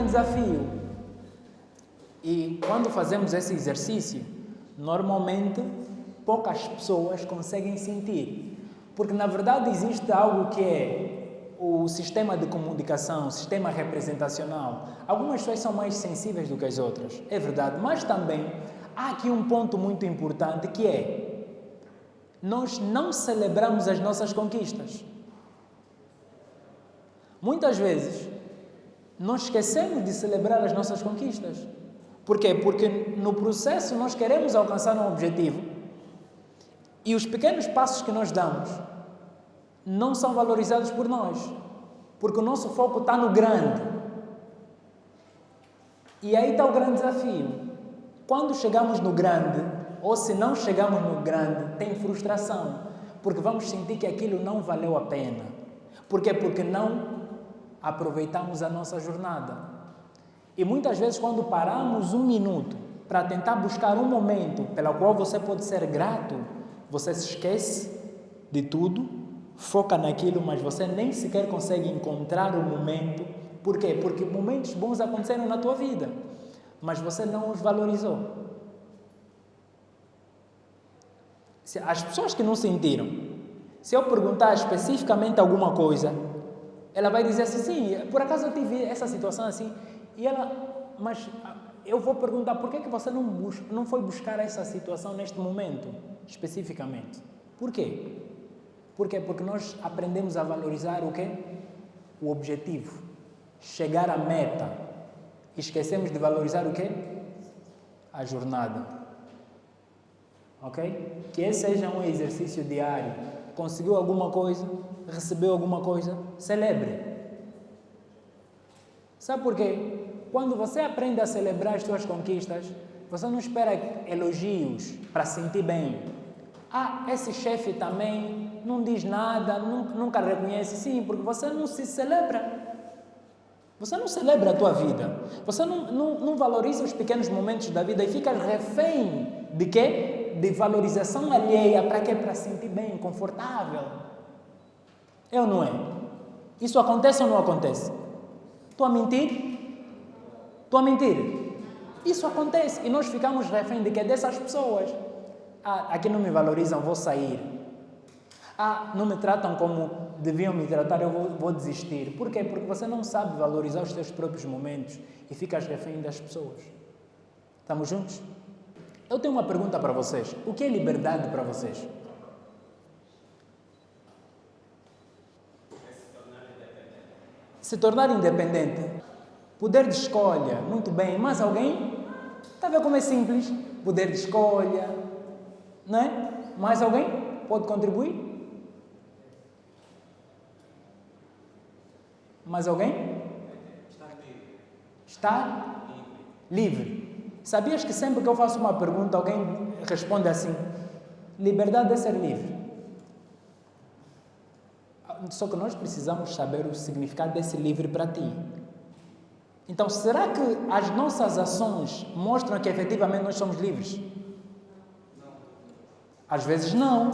desafio. E quando fazemos esse exercício, normalmente poucas pessoas conseguem sentir. Porque na verdade existe algo que é o sistema de comunicação, o sistema representacional. Algumas pessoas são mais sensíveis do que as outras, é verdade. Mas também há aqui um ponto muito importante que é: nós não celebramos as nossas conquistas. Muitas vezes, nós esquecemos de celebrar as nossas conquistas. Por quê? Porque no processo nós queremos alcançar um objetivo e os pequenos passos que nós damos não são valorizados por nós, porque o nosso foco está no grande. E aí está o grande desafio. Quando chegamos no grande, ou se não chegamos no grande, tem frustração, porque vamos sentir que aquilo não valeu a pena. Por quê? Porque não aproveitamos a nossa jornada. E muitas vezes, quando paramos um minuto para tentar buscar um momento pelo qual você pode ser grato, você se esquece de tudo, foca naquilo, mas você nem sequer consegue encontrar o momento. Por quê? Porque momentos bons aconteceram na tua vida, mas você não os valorizou. As pessoas que não sentiram, se eu perguntar especificamente alguma coisa, ela vai dizer assim: sim, por acaso eu tive essa situação assim. E ela, mas eu vou perguntar: por que você não foi buscar essa situação neste momento, especificamente? Por quê? Por quê? Porque nós aprendemos a valorizar o quê? O objetivo, chegar à meta. Esquecemos de valorizar o quê? A jornada. Ok? Que esse seja um exercício diário. Conseguiu alguma coisa? Recebeu alguma coisa? Celebre. Sabe por quê? Quando você aprende a celebrar as suas conquistas, você não espera elogios para se sentir bem. Esse chefe também não diz nada, nunca reconhece. Sim, porque você não se celebra. Você não celebra a tua vida. Você não valoriza os pequenos momentos da vida e fica refém de quê? De valorização alheia. Para quê? Para se sentir bem, confortável. É ou não é? Isso acontece ou não acontece? Estou a mentir? Estou a mentir? Isso acontece e nós ficamos refém de que? Dessas pessoas. Aqui não me valorizam, vou sair. Não me tratam como deviam me tratar, eu vou desistir. Por quê? Porque você não sabe valorizar os teus próprios momentos e ficas refém das pessoas. Estamos juntos? Eu tenho uma pergunta para vocês. O que é liberdade para vocês? Se tornar independente. Poder de escolha, muito bem. Mais alguém? Está a ver como é simples? Poder de escolha, não é? Mais alguém pode contribuir? Mais alguém? Estar livre. Sabias que sempre que eu faço uma pergunta, alguém responde assim: liberdade é ser livre. Só que nós precisamos saber o significado desse livre para ti. Então, será que as nossas ações mostram que efetivamente nós somos livres? Não. Às vezes não.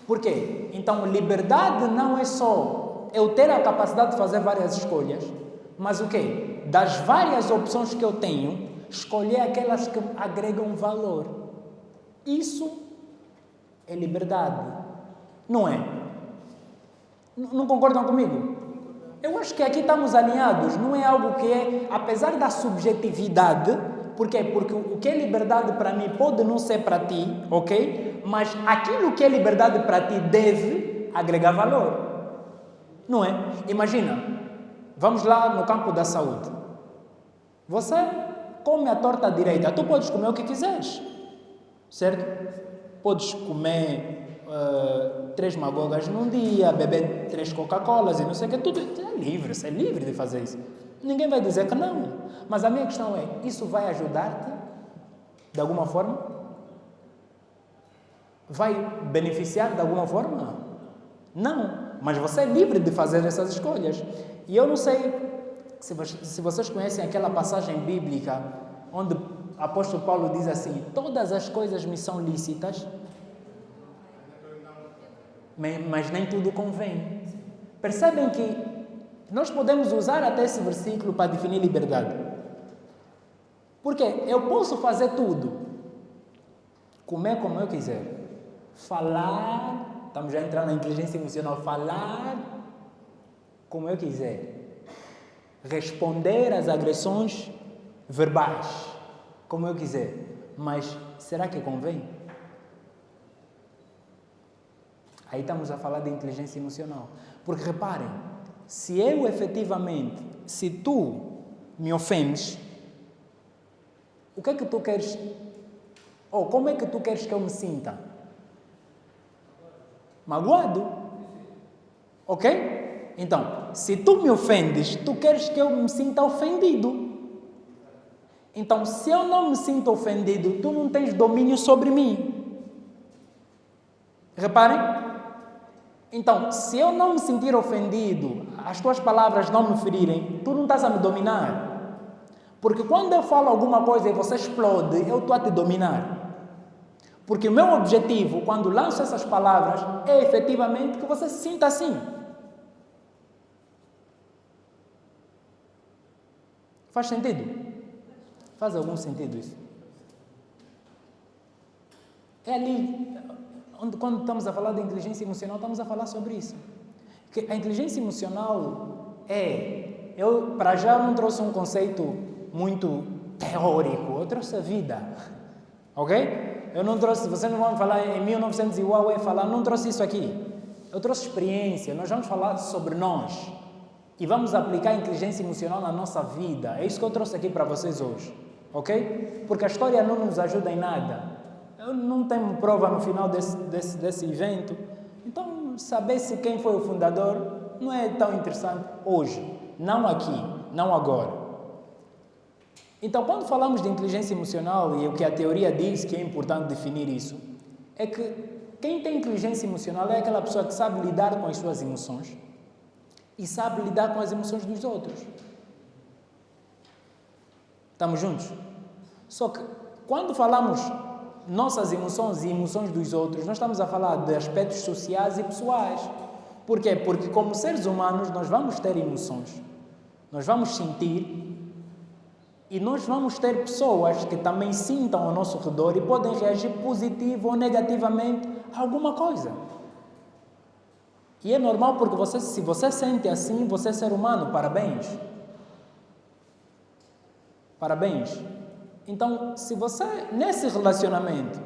Por quê? Então, liberdade não é só eu ter a capacidade de fazer várias escolhas, mas o quê? Das várias opções que eu tenho, escolher aquelas que agregam valor. Isso é liberdade. Não é? Não concordam comigo? Eu acho que aqui estamos alinhados. Não é algo que é, apesar da subjetividade, por quê? Porque o que é liberdade para mim pode não ser para ti, ok? Mas aquilo que é liberdade para ti deve agregar valor. Não é? Imagina, vamos lá no campo da saúde. Você come a torta direita. Tu podes comer o que quiseres, certo? Podes comer 3 magogas num dia, beber 3 Coca-Colas e não sei o que, tudo é livre, você é livre de fazer isso. Ninguém vai dizer que não. Mas a minha questão é, isso vai ajudar-te de alguma forma? Vai beneficiar de alguma forma? Não. Mas você é livre de fazer essas escolhas. E eu não sei se vocês conhecem aquela passagem bíblica onde o apóstolo Paulo diz assim: todas as coisas me são lícitas, mas nem tudo convém. Percebem que Nós podemos usar até esse versículo para definir liberdade. Porque eu posso fazer tudo. Comer como eu quiser. Falar, estamos já entrando na inteligência emocional, falar como eu quiser. Responder às agressões verbais como eu quiser. Mas será que convém? Aí estamos a falar de inteligência emocional. Porque reparem, se eu efetivamente, se tu me ofendes, o que é que tu queres? Ou como é que tu queres que eu me sinta? Magoado. Ok? Então, se tu me ofendes, tu queres que eu me sinta ofendido. Então, se eu não me sinto ofendido, tu não tens domínio sobre mim. Reparem? Então, se eu não me sentir ofendido, as tuas palavras não me ferirem, tu não estás a me dominar. Porque quando eu falo alguma coisa e você explode, eu estou a te dominar. Porque o meu objetivo, quando lanço essas palavras, é efetivamente que você se sinta assim. Faz sentido? Faz algum sentido isso? É ali, quando estamos a falar de inteligência emocional, estamos a falar sobre isso. Que a inteligência emocional para já não trouxe um conceito muito teórico, eu trouxe a vida. Ok? Eu não trouxe, vocês não vão falar em 1900 e Huawei falar, não trouxe isso aqui. Eu trouxe experiência, nós vamos falar sobre nós. E vamos aplicar a inteligência emocional na nossa vida. É isso que eu trouxe aqui para vocês hoje. Ok? Porque a história não nos ajuda em nada. Eu não tenho prova no final desse evento. Então, saber se quem foi o fundador não é tão interessante hoje. Não aqui, não agora. Então, quando falamos de inteligência emocional, e o que a teoria diz que é importante definir isso, é que quem tem inteligência emocional é aquela pessoa que sabe lidar com as suas emoções e sabe lidar com as emoções dos outros. Estamos juntos? Só que, quando falamos nossas emoções e emoções dos outros, nós estamos a falar de aspectos sociais e pessoais. Por quê? Porque, como seres humanos, nós vamos ter emoções. Nós vamos sentir. E nós vamos ter pessoas que também sintam ao nosso redor e podem reagir positivo ou negativamente a alguma coisa. E é normal porque se você sente assim, você é ser humano. Parabéns. Parabéns. Então, se você, nesse relacionamento,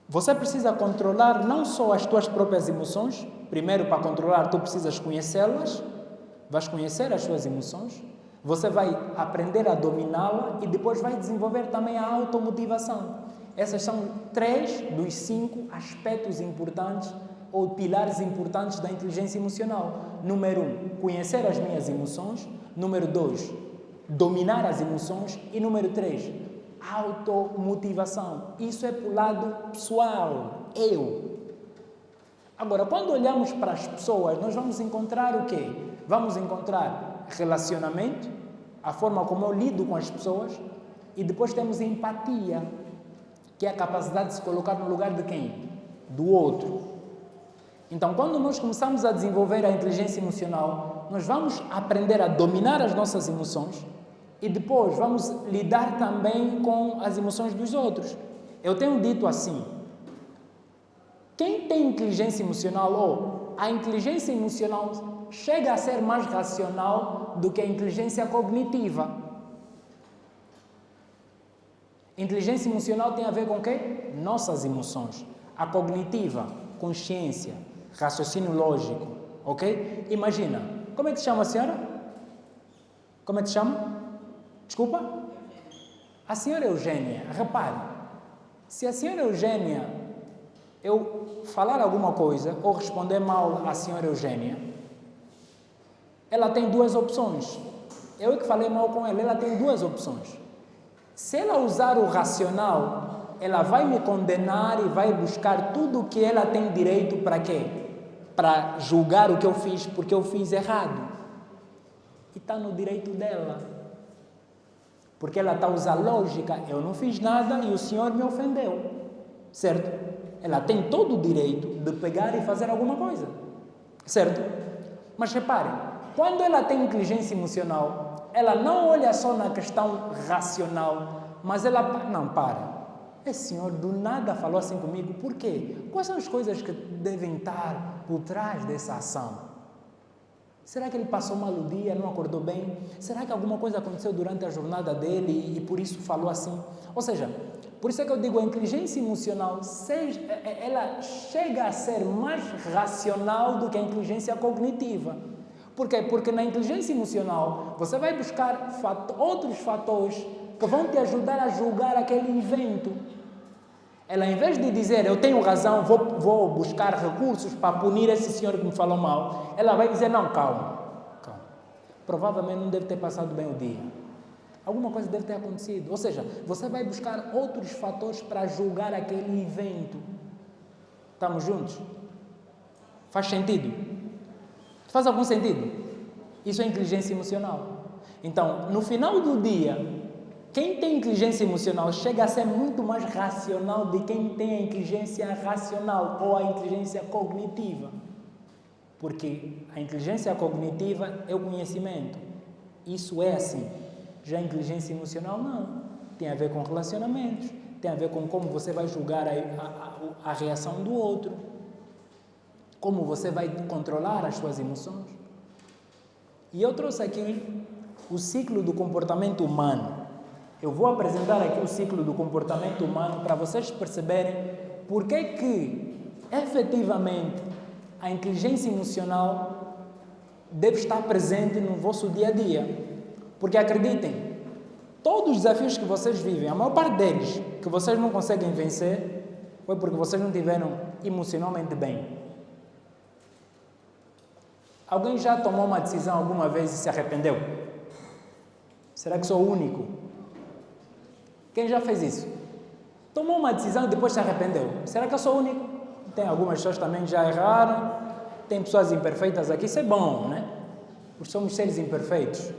você precisa controlar não só as tuas próprias emoções. Primeiro, para controlar, tu precisas conhecê-las. Vais conhecer as suas emoções. Você vai aprender a dominá-la e depois vai desenvolver também a automotivação. Essas são 3 dos 5 aspectos importantes ou pilares importantes da inteligência emocional. Número 1, conhecer as minhas emoções. Número 2, dominar as emoções. E número 3, automotivação. Isso é para o lado pessoal, eu. Agora, quando olhamos para as pessoas, nós vamos encontrar o quê? Vamos encontrar relacionamento, a forma como eu lido com as pessoas, e depois temos empatia, que é a capacidade de se colocar no lugar de quem? Do outro. Então, quando nós começamos a desenvolver a inteligência emocional, nós vamos aprender a dominar as nossas emoções e depois vamos lidar também com as emoções dos outros. Eu tenho dito assim, quem tem inteligência emocional, ou a inteligência emocional chega a ser mais racional do que a inteligência cognitiva. Inteligência emocional tem a ver com o quê? Nossas emoções. A cognitiva, consciência, raciocínio lógico, ok? Imagina, como é que se chama a senhora? Como é que se chama? Desculpa? A senhora Eugênia, repare, se a senhora Eugênia, eu falar alguma coisa ou responder mal à senhora Eugênia, ela tem 2 opções. Eu que falei mal com ela tem 2 opções. Se ela usar o racional, ela vai me condenar e vai buscar tudo o que ela tem direito para quê? Para julgar o que eu fiz, porque eu fiz errado. E está no direito dela. Porque ela está a usar lógica. Eu não fiz nada e o senhor me ofendeu. Certo? Ela tem todo o direito de pegar e fazer alguma coisa. Certo? Mas reparem, Quando ela tem inteligência emocional, ela não olha só na questão racional, mas ela... Não, para. Esse senhor do nada falou assim comigo, por quê? Quais são as coisas que devem estar por trás dessa ação? Será que ele passou mal o dia, não acordou bem? Será que alguma coisa aconteceu durante a jornada dele e por isso falou assim? Ou seja, por isso é que eu digo, a inteligência emocional, ela chega a ser mais racional do que a inteligência cognitiva. Por quê? Porque na inteligência emocional, você vai buscar outros fatores que vão te ajudar a julgar aquele evento. Ela, em vez de dizer, eu tenho razão, vou buscar recursos para punir esse senhor que me falou mal, ela vai dizer, não, calma. Provavelmente não deve ter passado bem o dia. Alguma coisa deve ter acontecido. Ou seja, você vai buscar outros fatores para julgar aquele evento. Estamos juntos? Faz sentido? Faz algum sentido? Isso é inteligência emocional. Então, no final do dia, quem tem inteligência emocional chega a ser muito mais racional de quem tem a inteligência racional ou a inteligência cognitiva. Porque a inteligência cognitiva é o conhecimento. Isso é assim. Já a inteligência emocional não. Tem a ver com relacionamentos, tem a ver com como você vai julgar a reação do outro, como você vai controlar as suas emoções. E eu trouxe aqui o ciclo do comportamento humano. Eu vou apresentar aqui o ciclo do comportamento humano para vocês perceberem porque que, efetivamente, a inteligência emocional deve estar presente no vosso dia a dia. Porque acreditem, todos os desafios que vocês vivem, a maior parte deles, que vocês não conseguem vencer, foi porque vocês não estiveram emocionalmente bem. Alguém já tomou uma decisão alguma vez e se arrependeu? Será que sou o único? Quem já fez isso? Tomou uma decisão e depois se arrependeu. Será que eu sou o único? Tem algumas pessoas também que já erraram. Tem pessoas imperfeitas aqui. Isso é bom, né? Porque somos seres imperfeitos.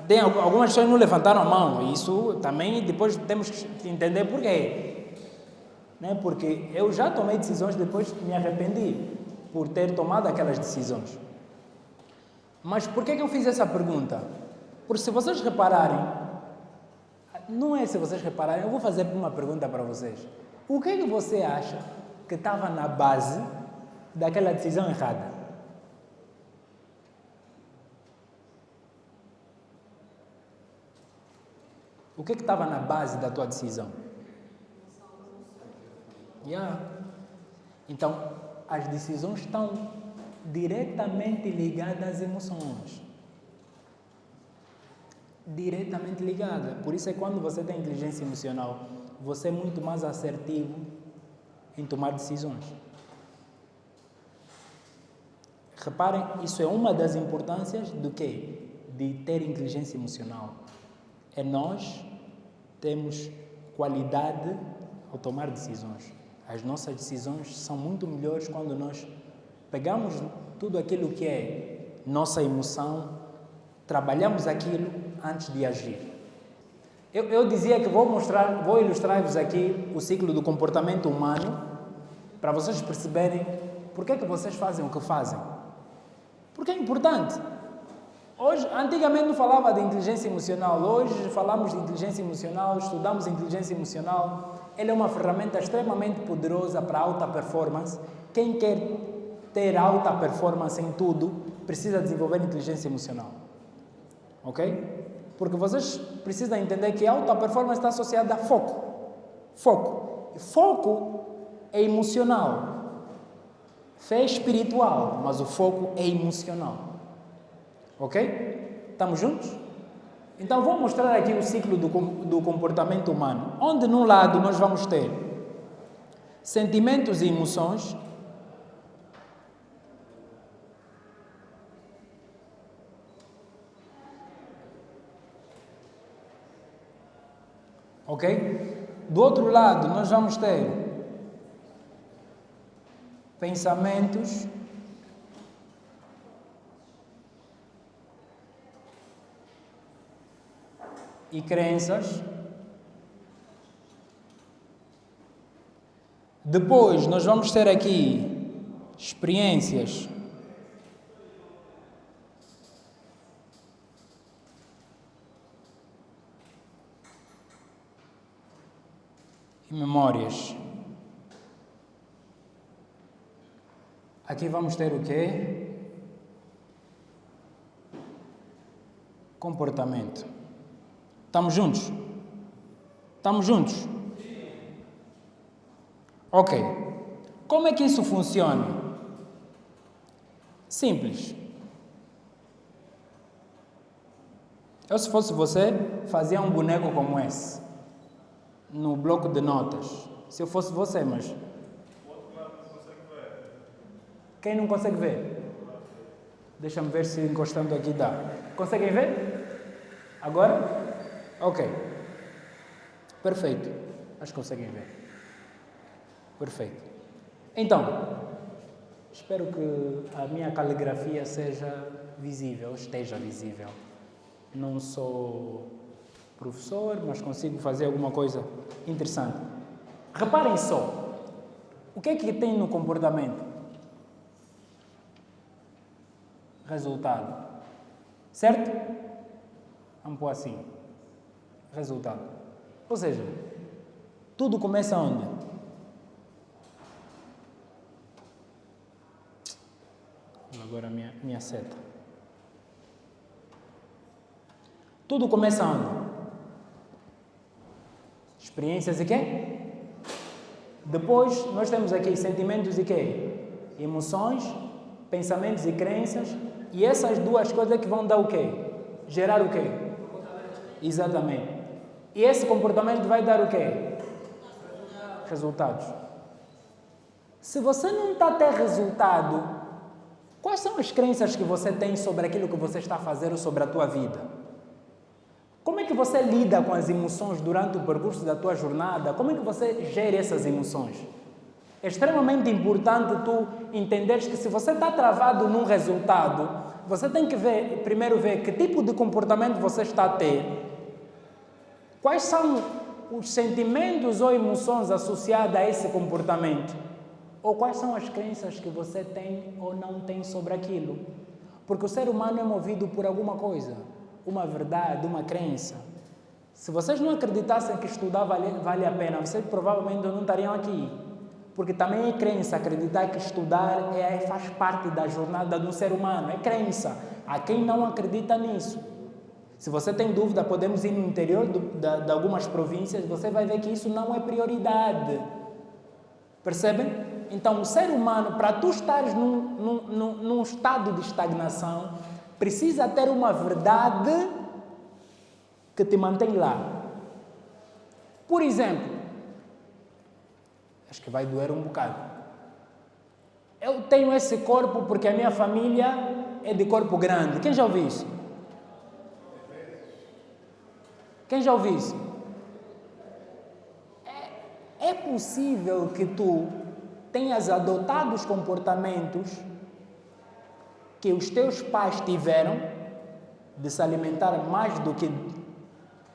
Tem algumas pessoas que não levantaram a mão. Isso também depois temos que entender porquê. Né? Porque eu já tomei decisões e depois me arrependi por ter tomado aquelas decisões. Mas por que eu fiz essa pergunta? Porque se vocês repararem, não é se vocês repararem, eu vou fazer uma pergunta para vocês. O que é que você acha que estava na base daquela decisão errada? O que é que estava na base da tua decisão? Então, as decisões estão diretamente ligadas às emoções. Diretamente ligada. Por isso é que quando você tem inteligência emocional, você é muito mais assertivo em tomar decisões. Reparem, isso é uma das importâncias do quê? De ter inteligência emocional. É nós temos qualidade ao tomar decisões. As nossas decisões são muito melhores quando nós pegamos tudo aquilo que é nossa emoção, trabalhamos aquilo antes de agir. Eu dizia que vou ilustrar-vos aqui o ciclo do comportamento humano para vocês perceberem por que é que vocês fazem o que fazem. Porque é importante. Hoje, antigamente não falava de inteligência emocional, hoje falamos de inteligência emocional, estudamos inteligência emocional. Ela é uma ferramenta extremamente poderosa para alta performance. Quem quer ter alta performance em tudo, precisa desenvolver inteligência emocional. Ok? Porque vocês precisam entender que a alta performance está associada a foco. Foco. Foco é emocional. Fé é espiritual, mas o foco é emocional. Ok? Estamos juntos? Então, vou mostrar aqui o ciclo do comportamento humano, onde, num lado, nós vamos ter sentimentos e emoções, ok? Do outro lado, nós vamos ter pensamentos e crenças. Depois, nós vamos ter aqui experiências Memórias. Aqui vamos ter o quê? Comportamento. Estamos juntos? Estamos juntos? Ok. Como é que isso funciona? Simples. Eu, se fosse você, fazia um boneco como esse, no bloco de notas. Se eu fosse você, mas... Quem não consegue ver? Deixa-me ver se encostando aqui dá. Conseguem ver? Agora? Ok. Perfeito. Acho que conseguem ver. Perfeito. Então, espero que a minha caligrafia seja visível, esteja visível. Não sou professor, mas consigo fazer alguma coisa interessante. Reparem só. O que é que tem no comportamento? Resultado. Certo? Vamos pôr assim. Resultado. Ou seja, tudo começa onde? Agora minha seta. Tudo começa onde? Experiências e quê? Depois nós temos aqui sentimentos e quê? Emoções, pensamentos e crenças. E essas duas coisas que vão dar o quê? Gerar o quê? Exatamente. E esse comportamento vai dar o quê? Resultados. Se você não está a ter resultado, quais são as crenças que você tem sobre aquilo que você está a fazer ou sobre a tua vida? Como é que você lida com as emoções durante o percurso da tua jornada? Como é que você gera essas emoções? É extremamente importante tu entenderes que se você está travado num resultado, você tem que primeiro ver que tipo de comportamento você está a ter, quais são os sentimentos ou emoções associadas a esse comportamento, ou quais são as crenças que você tem ou não tem sobre aquilo. Porque o ser humano é movido por alguma coisa, uma verdade, uma crença. Se vocês não acreditassem que estudar vale a pena, vocês provavelmente não estariam aqui. Porque também é crença acreditar que estudar faz parte da jornada do ser humano. É crença. Há quem não acredita nisso. Se você tem dúvida, podemos ir no interior de algumas províncias, você vai ver que isso não é prioridade. Percebem? Então, o ser humano, para tu estares num estado de estagnação, precisa ter uma verdade que te mantém lá. Por exemplo, acho que vai doer um bocado. Eu tenho esse corpo porque a minha família é de corpo grande. Quem já ouviu isso? Quem já ouviu isso? É possível que tu tenhas adotado os comportamentos que os teus pais tiveram de se alimentar mais do que...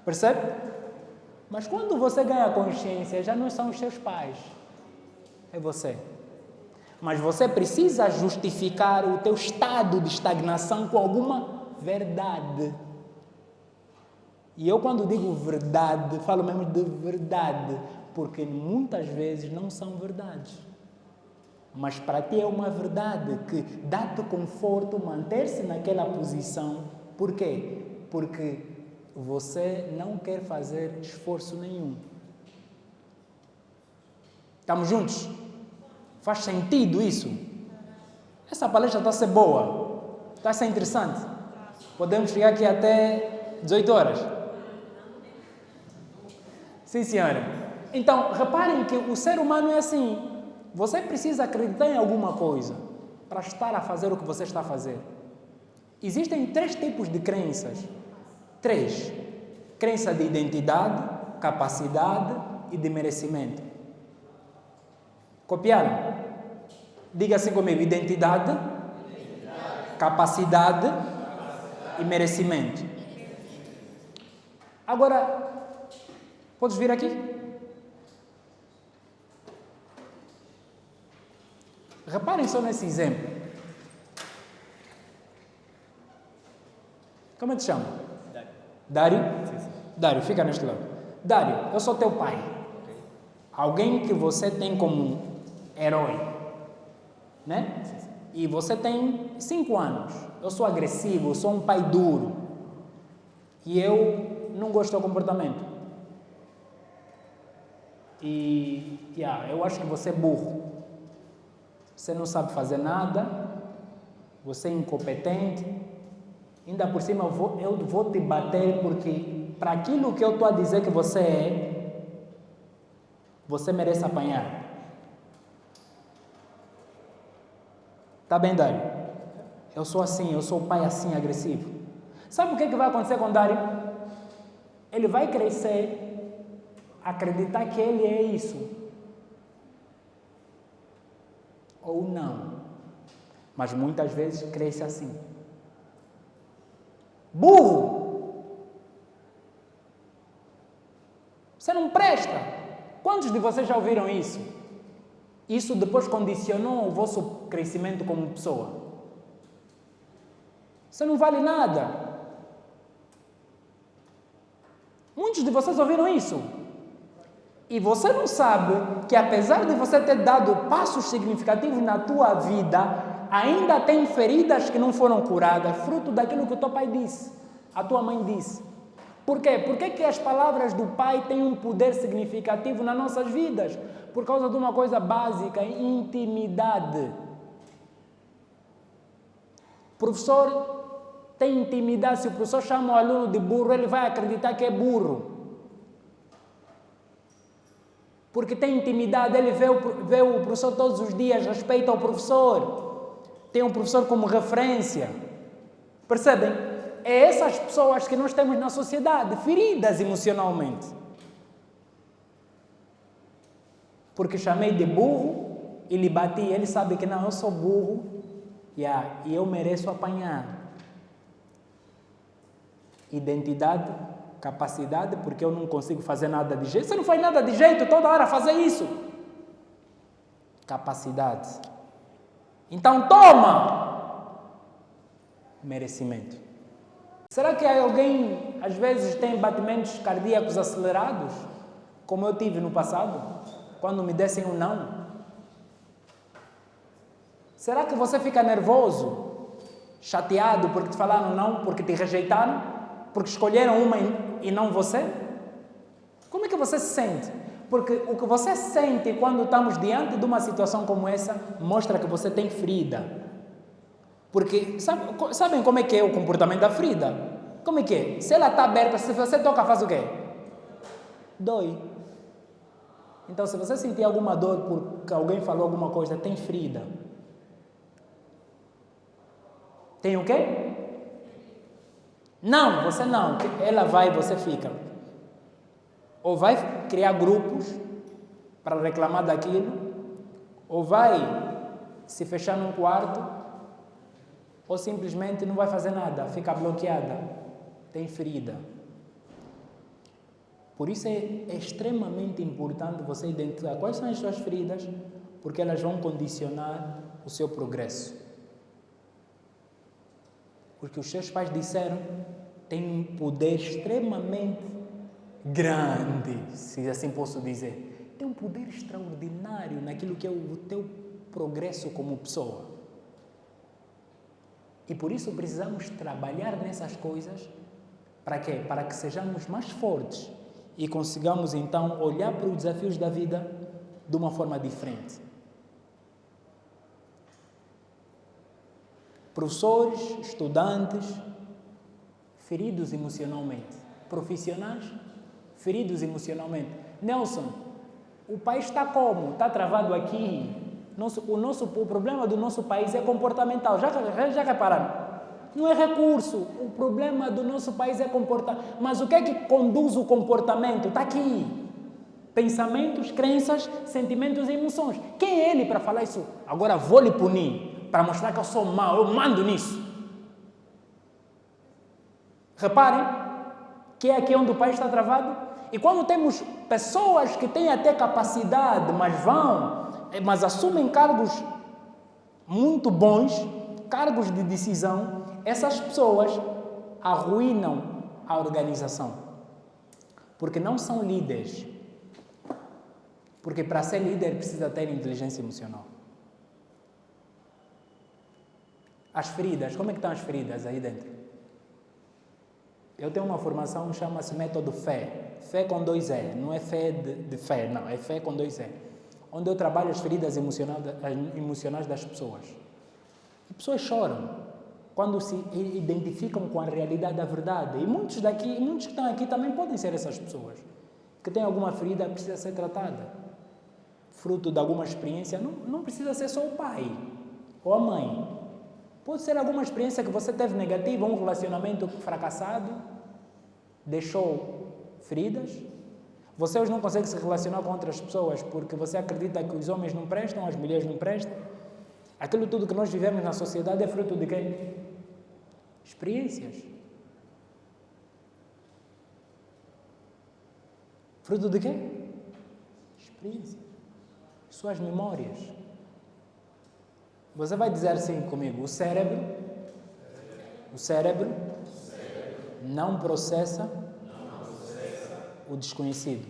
Percebe? Mas quando você ganha consciência, já não são os seus pais. É você. Mas você precisa justificar o teu estado de estagnação com alguma verdade. E eu, quando digo verdade, falo mesmo de verdade, porque muitas vezes não são verdades. Mas para ti é uma verdade que dá-te conforto manter-se naquela posição. Por quê? Porque você não quer fazer esforço nenhum. Estamos juntos? Faz sentido isso? Essa palestra está a ser boa. Está a ser interessante. Podemos ficar aqui até 18 horas. Sim, senhora. Então, reparem que o ser humano é assim. Você precisa acreditar em alguma coisa para estar a fazer o que você está a fazer. Existem 3 tipos de crenças. 3. Crença de identidade, capacidade e de merecimento. Copiaram? Diga assim comigo. Identidade, capacidade e merecimento. Agora, podes vir aqui? Reparem só nesse exemplo. Como é que te chama? Dário. Dário? Sim. Dário, fica neste lado. Dário, eu sou teu pai. Okay. alguém que você tem como herói, né? E você tem 5 anos. Eu sou agressivo, eu sou um pai duro. E eu não gosto do comportamento. E eu acho que você é burro. Você não sabe fazer nada. Você é incompetente. Ainda por cima eu vou te bater porque para aquilo que eu estou a dizer que você é, você merece apanhar. Tá bem, Dário? Eu sou assim, eu sou o pai assim, agressivo. Sabe o que vai acontecer com o Dário? Ele vai crescer, acreditar que ele é isso. Ou não. Mas muitas vezes cresce assim. Burro! Você não presta! Quantos de vocês já ouviram isso? Isso depois condicionou o vosso crescimento como pessoa. Você não vale nada. Muitos de vocês ouviram isso. E você não sabe que apesar de você ter dado passos significativos na tua vida, ainda tem feridas que não foram curadas, fruto daquilo que o teu pai disse, a tua mãe disse. Por quê? Por que as palavras do pai têm um poder significativo nas nossas vidas? Por causa de uma coisa básica, intimidade. O professor tem intimidade. Se o professor chama o aluno de burro, ele vai acreditar que é burro. Porque tem intimidade, ele vê o professor todos os dias, respeita o professor. Tem um professor como referência. Percebem? É essas pessoas que nós temos na sociedade, feridas emocionalmente. Porque chamei de burro e lhe bati, ele sabe que não, eu sou burro e eu mereço apanhar. Identidade, capacidade, porque eu não consigo fazer nada de jeito. Você não faz nada de jeito, toda hora fazer isso. Capacidade. Então toma! Merecimento. Será que alguém, às vezes, tem batimentos cardíacos acelerados, como eu tive no passado, quando me dessem um não? Será que você fica nervoso, chateado porque te falaram não, porque te rejeitaram, porque escolheram uma e não você? Como é que você se sente? Porque o que você sente quando estamos diante de uma situação como essa mostra que você tem ferida. Porque sabem como é que é o comportamento da ferida? Como é que é? Se ela está aberta, se você toca, faz o quê? Dói. Então, se você sentir alguma dor porque alguém falou alguma coisa, tem ferida. Tem o quê? Não, você não. Ela vai e você fica. Ou vai criar grupos para reclamar daquilo, ou vai se fechar num quarto, ou simplesmente não vai fazer nada, fica bloqueada, tem ferida. Por isso é extremamente importante você identificar quais são as suas feridas, porque elas vão condicionar o seu progresso. Porque os seus pais disseram, tem um poder extremamente grande, se assim posso dizer. Tem um poder extraordinário naquilo que é o teu progresso como pessoa. E por isso precisamos trabalhar nessas coisas. Para quê? Para que sejamos mais fortes e consigamos então olhar para os desafios da vida de uma forma diferente. Professores, estudantes, feridos emocionalmente. Profissionais, feridos emocionalmente. Nelson, o país está como? Está travado aqui. O problema do nosso país é comportamental. Já repararam? Não é recurso. O problema do nosso país é comportamento. Mas o que é que conduz o comportamento? Está aqui. Pensamentos, crenças, sentimentos e emoções. Quem é ele para falar isso? Agora vou lhe punir, para mostrar que eu sou mau, eu mando nisso. Reparem que é aqui onde o país está travado. E quando temos pessoas que têm até capacidade, mas assumem cargos muito bons, cargos de decisão, essas pessoas arruinam a organização. Porque não são líderes. Porque para ser líder precisa ter inteligência emocional. As feridas, como é que estão as feridas aí dentro? Eu tenho uma formação que chama-se método fé. Fé com 2 E, não é fé de fé, não, é fé com 2 E. Onde eu trabalho as feridas emocionais das pessoas. E pessoas choram quando se identificam com a realidade da verdade. E muitos que estão aqui também podem ser essas pessoas. Que têm alguma ferida que precisa ser tratada. Fruto de alguma experiência, não precisa ser só o pai ou a mãe. Pode ser alguma experiência que você teve negativa, um relacionamento fracassado, deixou feridas. Você hoje não consegue se relacionar com outras pessoas porque você acredita que os homens não prestam, as mulheres não prestam. Aquilo tudo que nós vivemos na sociedade é fruto de quê? Experiências. Fruto de quê? Experiências. Suas memórias. Você vai dizer assim comigo, o cérebro não processa o desconhecido.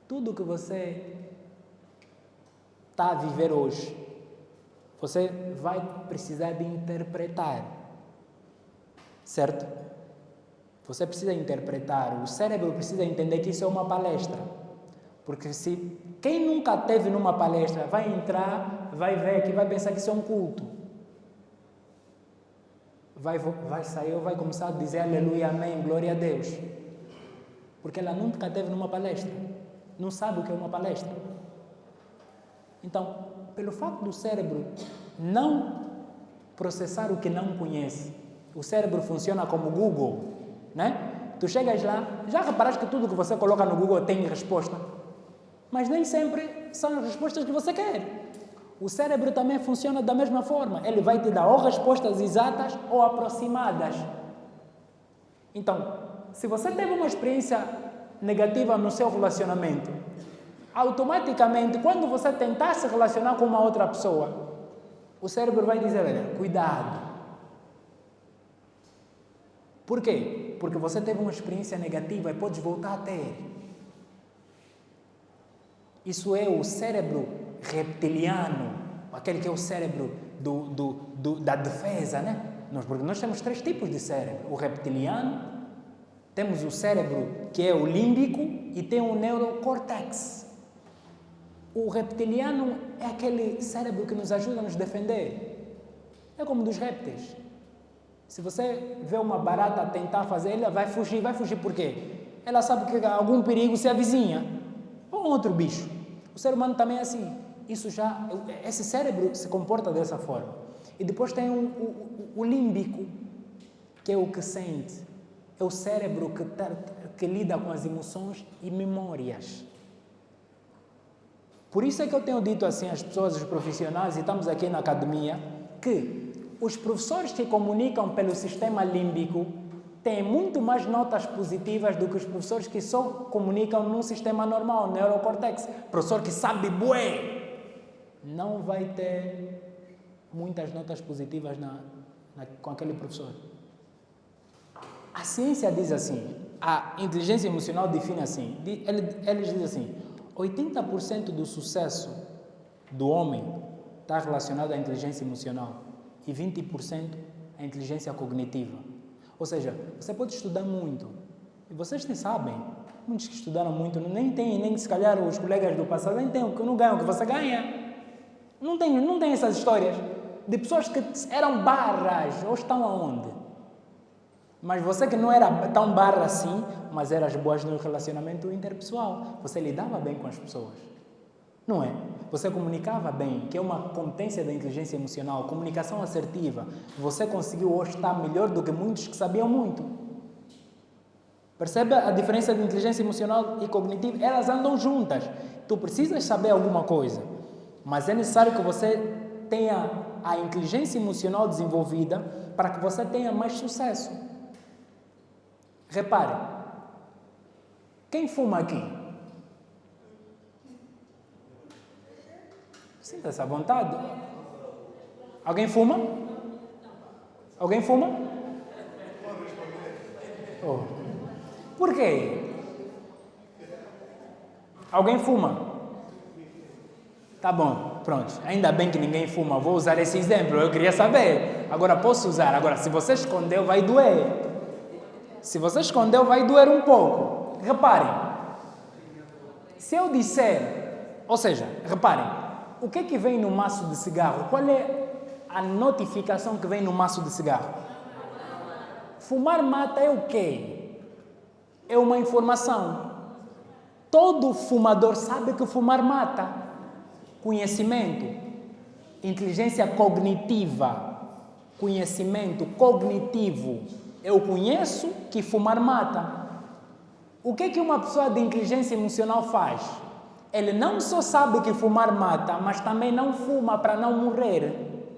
Tudo que você está a viver hoje, você vai precisar de interpretar, certo? Você precisa interpretar, o cérebro precisa entender que isso é uma palestra. Porque se quem nunca esteve numa palestra vai entrar, vai ver que vai pensar que isso é um culto. Vai sair ou vai começar a dizer aleluia, amém, glória a Deus. Porque ela nunca esteve numa palestra. Não sabe o que é uma palestra. Então, pelo fato do cérebro não processar o que não conhece, o cérebro funciona como Google, né? Tu chegas lá, já reparaste que tudo que você coloca no Google tem resposta? Mas nem sempre são as respostas que você quer. O cérebro também funciona da mesma forma. Ele vai te dar ou respostas exatas ou aproximadas. Então, se você teve uma experiência negativa no seu relacionamento, automaticamente, quando você tentar se relacionar com uma outra pessoa, o cérebro vai dizer, olha, cuidado. Por quê? Porque você teve uma experiência negativa e podes voltar a ter. Isso é o cérebro reptiliano, aquele que é o cérebro da defesa, né? Porque nós temos 3 tipos de cérebro. O reptiliano, temos o cérebro que é o límbico e tem o neurocórtex. O reptiliano é aquele cérebro que nos ajuda a nos defender. É como dos répteis. Se você vê uma barata tentar fazer, ela vai fugir por quê? Ela sabe que algum perigo se avizinha. Ou outro bicho. O ser humano também é assim. Esse cérebro se comporta dessa forma. E depois tem o límbico, que é o que sente. É o cérebro que lida com as emoções e memórias. Por isso é que eu tenho dito assim às pessoas, os profissionais, e estamos aqui na academia, que os professores que comunicam pelo sistema límbico têm muito mais notas positivas do que os professores que só comunicam num sistema normal, neurocórtex. Professor que sabe bué, não vai ter muitas notas positivas com aquele professor. A ciência diz assim, a inteligência emocional define assim, eles dizem assim, 80% do sucesso do homem está relacionado à inteligência emocional e 20% à inteligência cognitiva. Ou seja, você pode estudar muito, e vocês nem sabem, muitos que estudaram muito, nem se calhar os colegas do passado, nem não ganham o que você ganha. Não tem essas histórias de pessoas que eram barras, ou estão aonde? Mas você que não era tão barra assim, mas eras boas no relacionamento interpessoal, você lidava bem com as pessoas, não é? Você comunicava bem, que é uma competência da inteligência emocional, comunicação assertiva. Você conseguiu hoje estar melhor do que muitos que sabiam muito. Percebe a diferença de inteligência emocional e cognitiva? Elas andam juntas. Tu precisas saber alguma coisa, mas é necessário que você tenha a inteligência emocional desenvolvida para que você tenha mais sucesso. Repare, quem fuma aqui? Sinta-se à vontade. Alguém fuma? Alguém fuma? Oh. Por quê? Alguém fuma? Tá bom, pronto. Ainda bem que ninguém fuma. Vou usar esse exemplo. Eu queria saber. Agora posso usar. Agora, se você escondeu, vai doer. Se você escondeu, vai doer um pouco. Reparem. Se eu disser... Ou seja, reparem. O que é que vem no maço de cigarro? Qual é a notificação que vem no maço de cigarro? Fumar mata é o quê? É uma informação. Todo fumador sabe que fumar mata. Conhecimento, inteligência cognitiva, conhecimento cognitivo. Eu conheço que fumar mata. O que é que uma pessoa de inteligência emocional faz? Ele não só sabe que fumar mata, mas também não fuma para não morrer.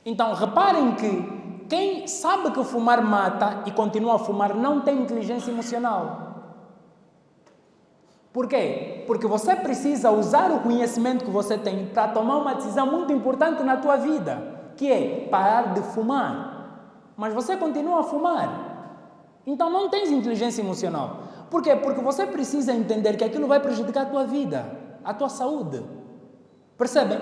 Então, reparem que quem sabe que fumar mata e continua a fumar não tem inteligência emocional. Por quê? Porque você precisa usar o conhecimento que você tem para tomar uma decisão muito importante na tua vida, que é parar de fumar. Mas você continua a fumar. Então não tens inteligência emocional. Por quê? Porque você precisa entender que aquilo vai prejudicar a tua vida, a tua saúde. Percebem?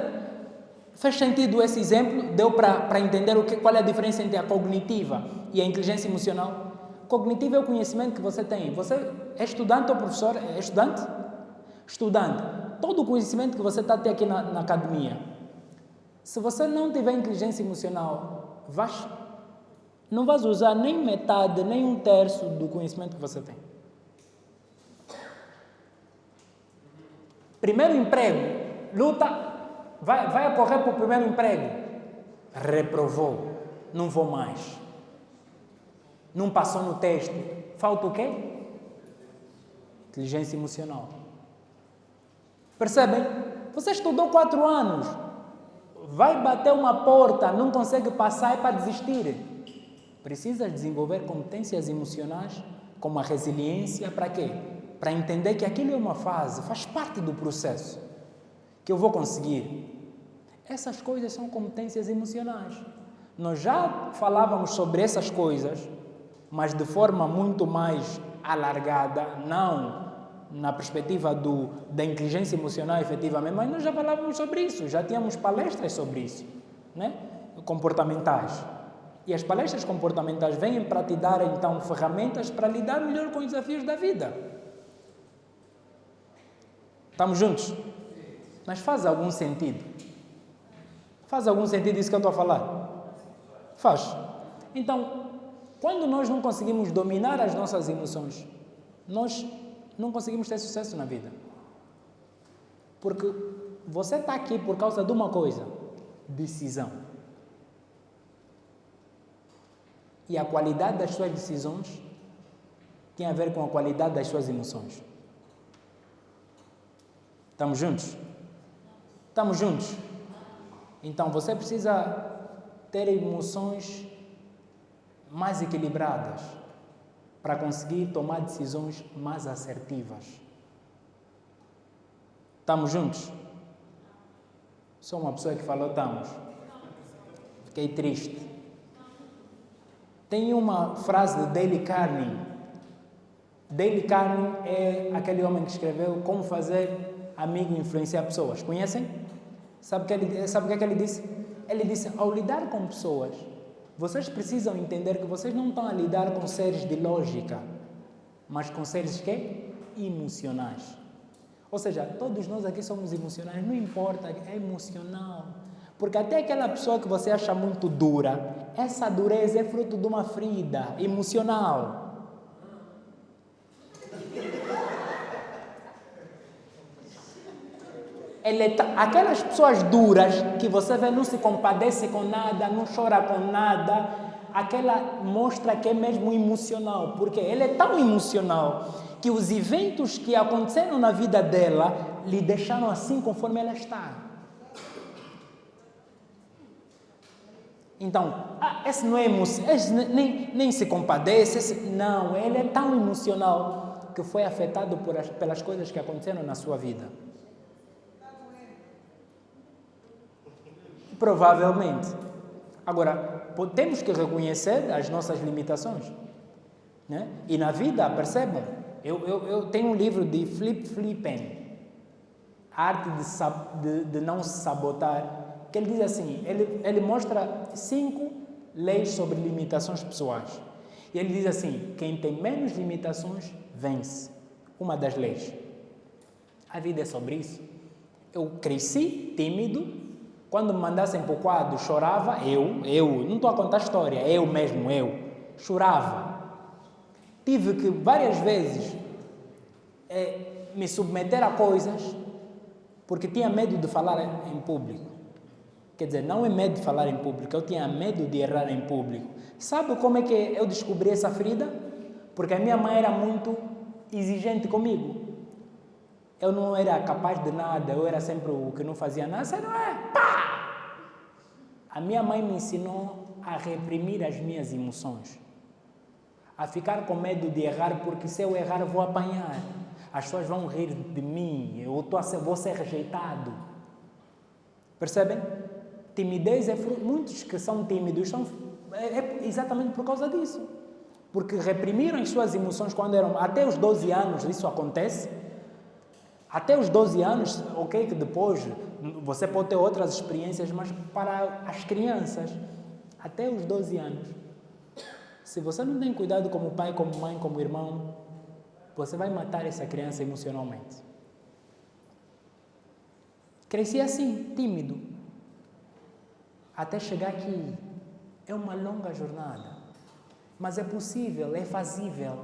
Fez sentido esse exemplo? Deu para entender qual é a diferença entre a cognitiva e a inteligência emocional? Cognitivo é o conhecimento que você tem. Você é estudante ou professor? É estudante? Estudante. Todo o conhecimento que você está a ter aqui na academia. Se você não tiver inteligência emocional, não vais usar nem metade, nem um terço do conhecimento que você tem. Primeiro emprego, luta, vai a correr para o primeiro emprego. Reprovou, não vou mais. Não passou no teste. Falta o quê? Inteligência emocional. Percebem? Você estudou 4 anos. Vai bater uma porta, não consegue passar, é para desistir. Precisa desenvolver competências emocionais, como a resiliência, para quê? Para entender que aquilo é uma fase, faz parte do processo, que eu vou conseguir. Essas coisas são competências emocionais. Nós já falávamos sobre essas coisas, mas de forma muito mais alargada, não na perspectiva da inteligência emocional efetivamente, mas nós já falávamos sobre isso, já tínhamos palestras sobre isso, né? Comportamentais. E as palestras comportamentais vêm para te dar, então, ferramentas para lidar melhor com os desafios da vida. Estamos juntos? Mas faz algum sentido? Faz algum sentido isso que eu estou a falar? Faz. Então, quando nós não conseguimos dominar as nossas emoções, nós não conseguimos ter sucesso na vida. Porque você está aqui por causa de uma coisa: decisão. E a qualidade das suas decisões tem a ver com a qualidade das suas emoções. Estamos juntos? Estamos juntos? Então você precisa ter emoções mais equilibradas para conseguir tomar decisões mais assertivas. Estamos juntos? Sou uma pessoa que falou estamos. Fiquei triste. Tem uma frase de Dale Carnegie. Dale Carnegie é aquele homem que escreveu Como Fazer Amigo Influenciar Pessoas. Conhecem? Sabe o que ele disse? Ele disse, ao lidar com pessoas, vocês precisam entender que vocês não estão a lidar com seres de lógica, mas com seres que? Emocionais. Ou seja, todos nós aqui somos emocionais, não importa, é emocional. Porque até aquela pessoa que você acha muito dura, essa dureza é fruto de uma ferida emocional. Aquelas pessoas duras que você vê não se compadece com nada, não chora com nada, aquela mostra que é mesmo emocional, porque ele é tão emocional que os eventos que aconteceram na vida dela lhe deixaram assim conforme ela está. Então, esse não é emocional, nem se compadece, não, ele é tão emocional que foi afetado pelas coisas que aconteceram na sua vida. Provavelmente. Agora, temos que reconhecer as nossas limitações, né? E na vida, percebam, Eu tenho um livro de Flip Flippen, a arte de não se sabotar, que ele diz assim, ele mostra 5 leis sobre limitações pessoais. E ele diz assim, quem tem menos limitações, vence. Uma das leis. A vida é sobre isso. Eu cresci tímido, quando me mandassem para o quadro, chorava, não estou a contar história, eu chorava. Tive que várias vezes me submeter a coisas porque tinha medo de falar em público. Quer dizer, não é medo de falar em público, eu tinha medo de errar em público. Sabe como é que eu descobri essa ferida? Porque a minha mãe era muito exigente comigo. Eu não era capaz de nada, eu era sempre o que não fazia nada. Você não é? Pá! A minha mãe me ensinou a reprimir as minhas emoções. A ficar com medo de errar, porque se eu errar vou apanhar. As pessoas vão rir de mim, vou ser rejeitado. Percebem? Timidez muitos que são tímidos é exatamente por causa disso. Porque reprimiram as suas emoções quando eram... Até os 12 anos isso acontece. Até os 12 anos, ok, que depois você pode ter outras experiências, mas para as crianças, até os 12 anos, se você não tem cuidado como pai, como mãe, como irmão, você vai matar essa criança emocionalmente. Cresci assim, tímido, até chegar aqui. É uma longa jornada, mas é possível, é fazível.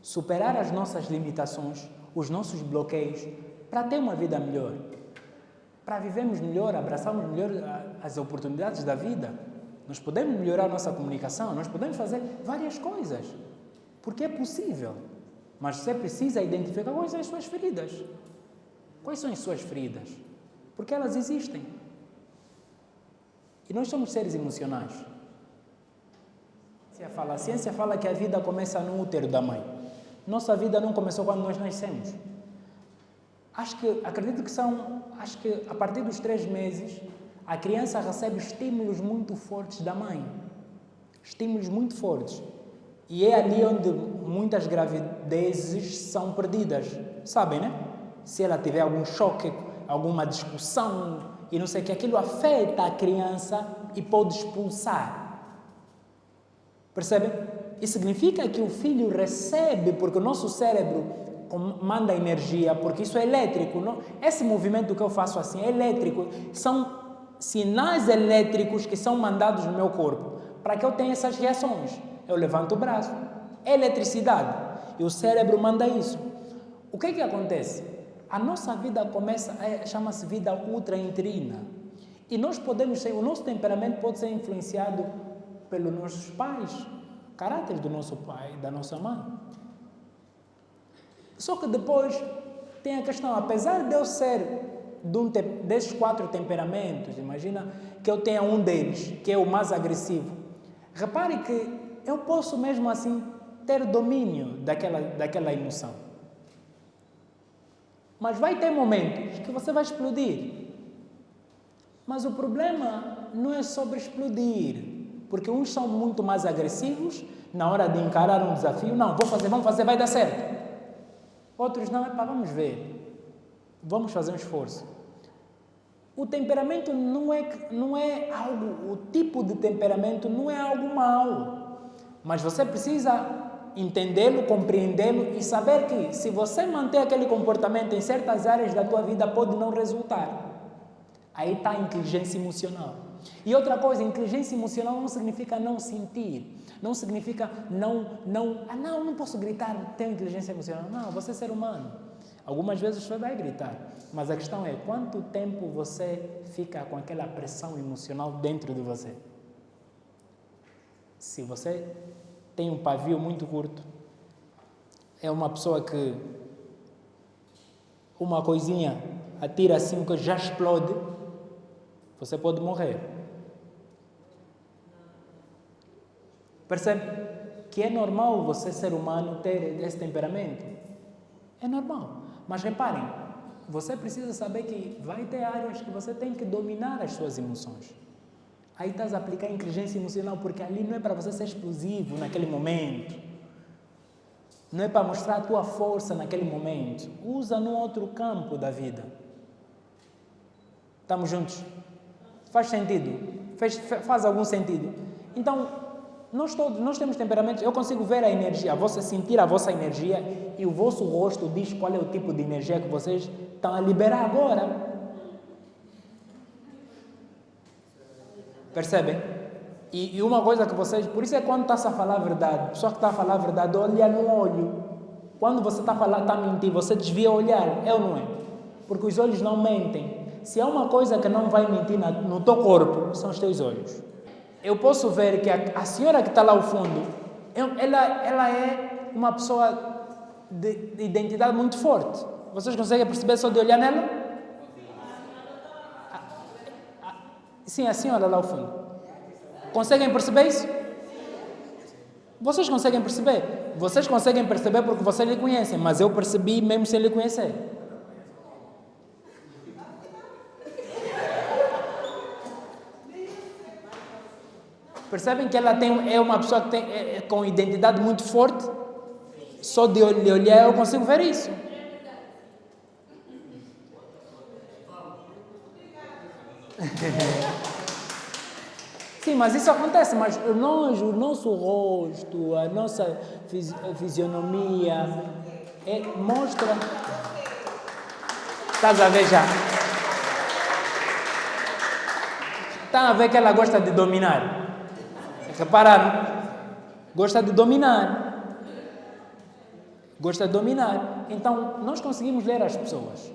Superar as nossas limitações, os nossos bloqueios, para ter uma vida melhor, para vivermos melhor, abraçarmos melhor as oportunidades da vida. Nós podemos melhorar a nossa comunicação, nós podemos fazer várias coisas, porque é possível. Mas você precisa identificar quais são as suas feridas. Quais são as suas feridas? Porque elas existem. E nós somos seres emocionais. A ciência fala que a vida começa no útero da mãe. Nossa vida não começou quando nós nascemos. Acredito que a partir dos 3 meses, a criança recebe estímulos muito fortes da mãe. Estímulos muito fortes. E é ali onde muitas gravidezes são perdidas. Sabem, né? Se ela tiver algum choque, alguma discussão e não sei o que, aquilo afeta a criança e pode expulsar. Percebem? Isso significa que o filho recebe, porque o nosso cérebro manda energia, porque isso é elétrico. Não? Esse movimento que eu faço assim é elétrico. São sinais elétricos que são mandados no meu corpo para que eu tenha essas reações. Eu levanto o braço. É eletricidade. E o cérebro manda isso. O que é que acontece? A nossa vida chama-se vida ultraintrina. E nós o nosso temperamento pode ser influenciado pelos nossos pais, caráter do nosso pai e da nossa mãe. Só que depois tem a questão, apesar de eu ser desses 4 temperamentos, imagina que eu tenha um deles, que é o mais agressivo. Repare que eu posso mesmo assim ter domínio daquela emoção. Mas vai ter momentos que você vai explodir. Mas o problema não é sobre explodir. Porque uns são muito mais agressivos na hora de encarar um desafio. Não, vamos fazer, vai dar certo. Outros não, vamos ver. Vamos fazer um esforço. O temperamento não é algo, o tipo de temperamento não é algo mau. Mas você precisa entendê-lo, compreendê-lo e saber que se você manter aquele comportamento em certas áreas da tua vida pode não resultar. Aí está a inteligência emocional. E outra coisa, inteligência emocional não significa não sentir. Não significa não posso gritar, tenho inteligência emocional. Não, você é ser humano. Algumas vezes você vai gritar. Mas a questão é, quanto tempo você fica com aquela pressão emocional dentro de você? Se você tem um pavio muito curto, é uma pessoa que uma coisinha atira assim que já explode, você pode morrer. Percebe que é normal você, ser humano, ter esse temperamento? É normal. Mas reparem, você precisa saber que vai ter áreas que você tem que dominar as suas emoções. Aí estás a aplicar inteligência emocional, porque ali não é para você ser explosivo naquele momento. Não é para mostrar a tua força naquele momento. Usa num outro campo da vida. Estamos juntos? Faz sentido? Faz algum sentido? Então, nós temos temperamentos. Eu consigo ver a energia, sentir a vossa energia e o vosso rosto diz qual é o tipo de energia que vocês estão a liberar agora. Percebem? E uma coisa que vocês... Por isso é quando está a falar a verdade. A pessoa que está a falar a verdade olha no olho. Quando você está a mentir, você desvia o olhar. É ou não é? Porque os olhos não mentem. Se há uma coisa que não vai mentir no teu corpo, são os teus olhos. Eu posso ver que a senhora que está lá ao fundo, ela é uma pessoa de identidade muito forte. Vocês conseguem perceber só de olhar nela? Sim, a senhora lá ao fundo. Conseguem perceber isso? Vocês conseguem perceber? Vocês conseguem perceber porque vocês lhe conhecem, mas eu percebi mesmo sem lhe conhecer. Percebem que ela é uma pessoa que tem com identidade muito forte? Só de olhar eu consigo ver isso. Sim, mas isso acontece, mas o nosso rosto, a nossa fisionomia mostra... Estás a ver já? Está a ver que ela gosta de dominar. Repararam? Gosta de dominar. Gosta de dominar. Então, nós conseguimos ler as pessoas.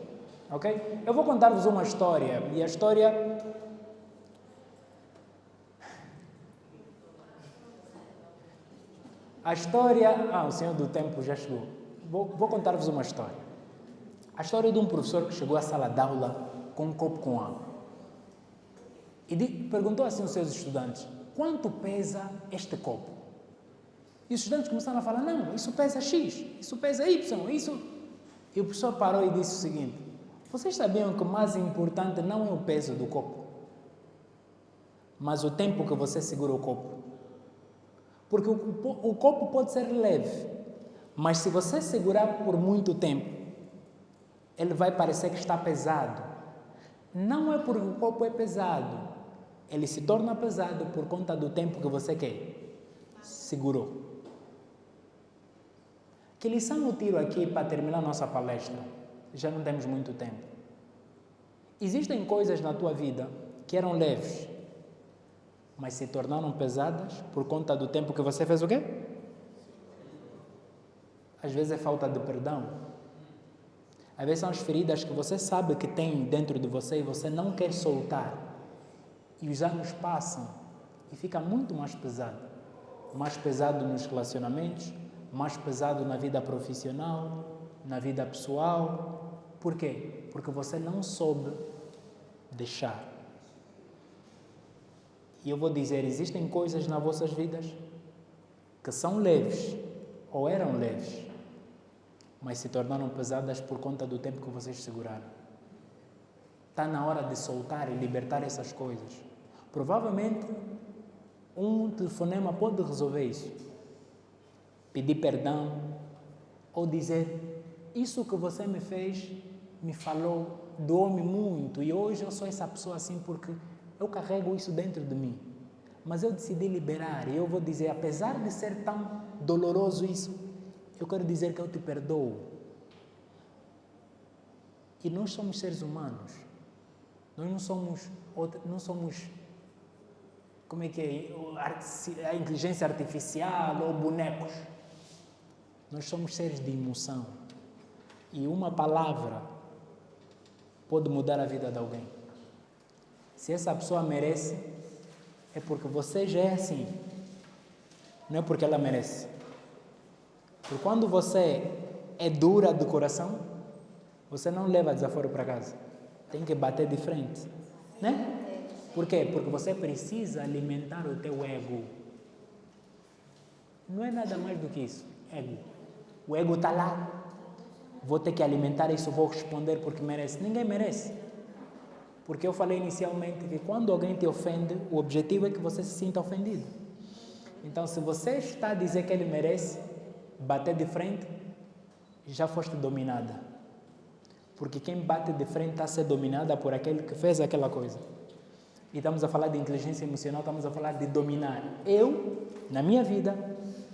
Ok? Eu vou contar-vos uma história. E a história... o Senhor do Tempo já chegou. Vou contar-vos uma história. A história de um professor que chegou à sala de aula com um copo com água. E perguntou assim aos seus estudantes: quanto pesa este copo? E os estudantes começaram a falar: não, isso pesa X, isso pesa Y, isso... E o professor parou e disse o seguinte: vocês sabiam que o mais importante não é o peso do copo, mas o tempo que você segura o copo? Porque o copo pode ser leve, mas se você segurar por muito tempo, ele vai parecer que está pesado. Não é porque o copo é pesado, ele se torna pesado por conta do tempo que você segurou. Que lição eu tiro aqui para terminar nossa palestra? Já não temos muito tempo. Existem coisas na tua vida que eram leves, mas se tornaram pesadas por conta do tempo que você fez o quê? Às vezes é falta de perdão. Às vezes são as feridas que você sabe que tem dentro de você e você não quer soltar. E os anos passam e fica muito mais pesado. Mais pesado nos relacionamentos, mais pesado na vida profissional, na vida pessoal. Por quê? Porque você não soube deixar. E eu vou dizer, existem coisas nas vossas vidas que são leves, ou eram leves, mas se tornaram pesadas por conta do tempo que vocês seguraram. Está na hora de soltar e libertar essas coisas. Provavelmente, um telefonema pode resolver isso. Pedir perdão, ou dizer, isso que você me fez, me falou, doou-me muito, e hoje eu sou essa pessoa assim porque eu carrego isso dentro de mim. Mas eu decidi liberar, e eu vou dizer, apesar de ser tão doloroso isso, eu quero dizer que eu te perdoo. E nós somos seres humanos. Nós não somos, como é que é, a inteligência artificial ou bonecos. Nós somos seres de emoção. E uma palavra pode mudar a vida de alguém. Se essa pessoa merece, é porque você já é assim. Não é porque ela merece. Porque quando você é dura de coração, você não leva desaforo para casa. Tem que bater de frente. Né? Por quê? Porque você precisa alimentar o teu ego. Não é nada mais do que isso. Ego. O ego está lá. Vou ter que alimentar isso, vou responder porque merece. Ninguém merece. Porque eu falei inicialmente que quando alguém te ofende, o objetivo é que você se sinta ofendido. Então, se você está a dizer que ele merece, bater de frente, já foste dominada. Porque quem bate de frente está a ser dominada por aquele que fez aquela coisa. E estamos a falar de inteligência emocional, estamos a falar de dominar. Eu, na minha vida,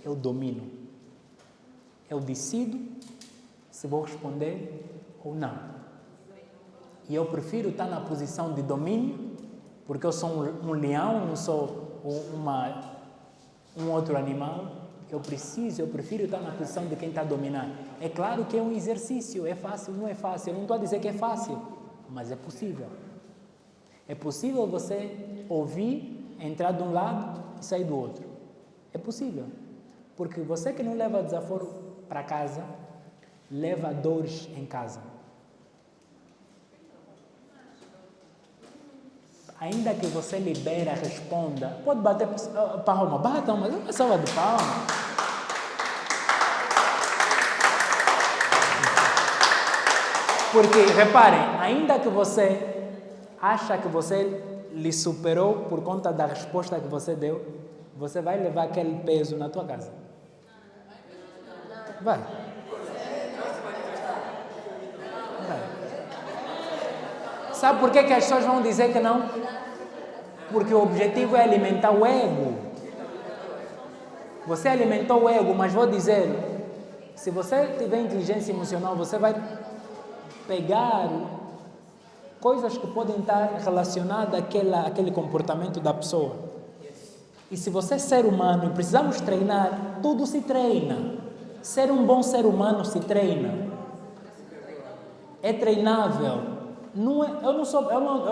eu domino. Eu decido se vou responder ou não. E eu prefiro estar na posição de domínio, porque eu sou um leão, não sou um outro animal. Eu prefiro estar na posição de quem está a dominar. É claro que é um exercício, é fácil, não é fácil. Eu não estou a dizer que é fácil, mas é possível. É possível você ouvir, entrar de um lado e sair do outro. É possível. Porque você que não leva desaforo para casa, leva dores em casa. Ainda que você libera, responda, pode bater palma, bata, mas não é salva de palma. Porque, reparem, ainda que você acha que você lhe superou por conta da resposta que você deu, você vai levar aquele peso na tua casa. Vai. Sabe por que as pessoas vão dizer que não? Porque o objetivo é alimentar o ego. Você alimentou o ego, mas vou dizer, se você tiver inteligência emocional, você vai pegar coisas que podem estar relacionadas àquele comportamento da pessoa. E se você é ser humano e precisamos treinar, tudo se treina. Ser um bom ser humano se treina. É treinável. Eu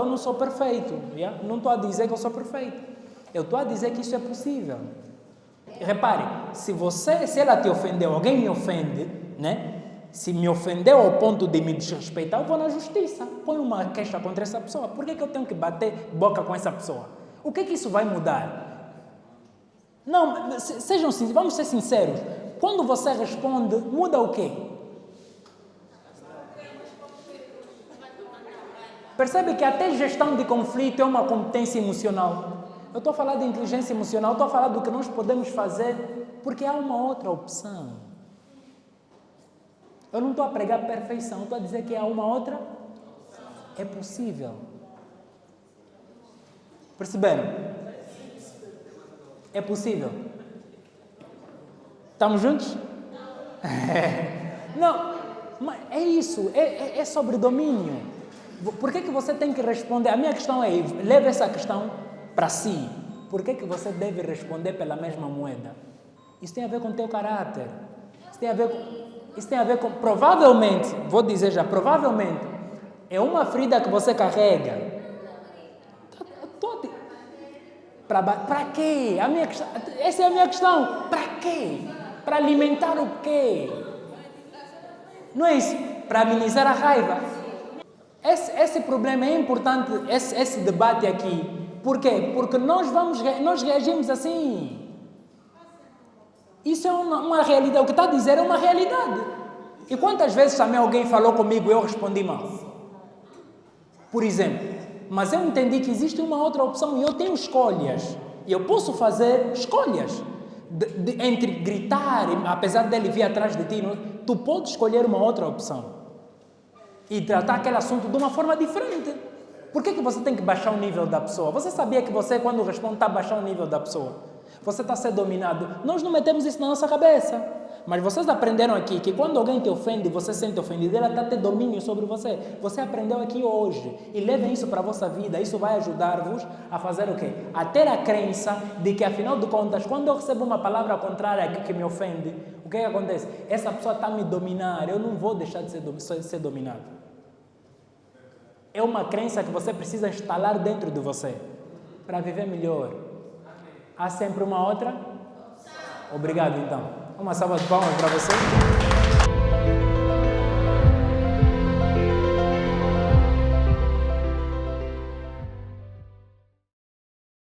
não sou perfeito. Yeah? Não estou a dizer que eu sou perfeito. Eu estou a dizer que isso é possível. E repare, se ela te ofendeu, alguém me ofende, né? Se me ofendeu ao ponto de me desrespeitar, eu vou na justiça. Põe uma queixa contra essa pessoa. Por que eu tenho que bater boca com essa pessoa? O que isso vai mudar? Não, vamos ser sinceros. Quando você responde, muda o quê? Percebe que até gestão de conflito é uma competência emocional. Eu estou a falar de inteligência emocional, estou a falar do que nós podemos fazer, porque há uma outra opção. Eu não estou a pregar perfeição, estou a dizer que há uma outra. É possível. Perceberam? É possível. Estamos juntos? Não, mas é isso, é sobre domínio. Por que você tem que responder? A minha questão é, leve essa questão para si. Por que você deve responder pela mesma moeda? Isso tem a ver com o teu caráter. Isso tem a ver com, provavelmente, vou dizer já, provavelmente, é uma ferida que você carrega. Para quê? Essa é a minha questão. Para quê? Para alimentar o quê? Não é isso? Para amenizar a raiva. Esse problema é importante, esse debate aqui. Por quê? Porque nós reagimos assim. Isso é uma realidade. O que está a dizer é uma realidade. E quantas vezes também alguém falou comigo e eu respondi mal? Por exemplo. Mas eu entendi que existe uma outra opção e eu tenho escolhas. E eu posso fazer escolhas. Entre gritar, apesar dele vir atrás de ti, tu podes escolher uma outra opção. E tratar aquele assunto de uma forma diferente. Por que você tem que baixar o nível da pessoa? Você sabia que você, quando responde, está a baixar o nível da pessoa? Você está a ser dominado. Nós não metemos isso na nossa cabeça. Mas vocês aprenderam aqui que quando alguém te ofende, você se sente ofendido, ela está a ter domínio sobre você. Você aprendeu aqui hoje. E levem isso para a vossa vida. Isso vai ajudar-vos a fazer o quê? A ter a crença de que, afinal de contas, quando eu recebo uma palavra contrária que me ofende, o que acontece? Essa pessoa está a me dominar. Eu não vou deixar de ser dominado. É uma crença que você precisa instalar dentro de você para viver melhor. Há sempre uma outra? Obrigado, então. Uma salva de palmas para você.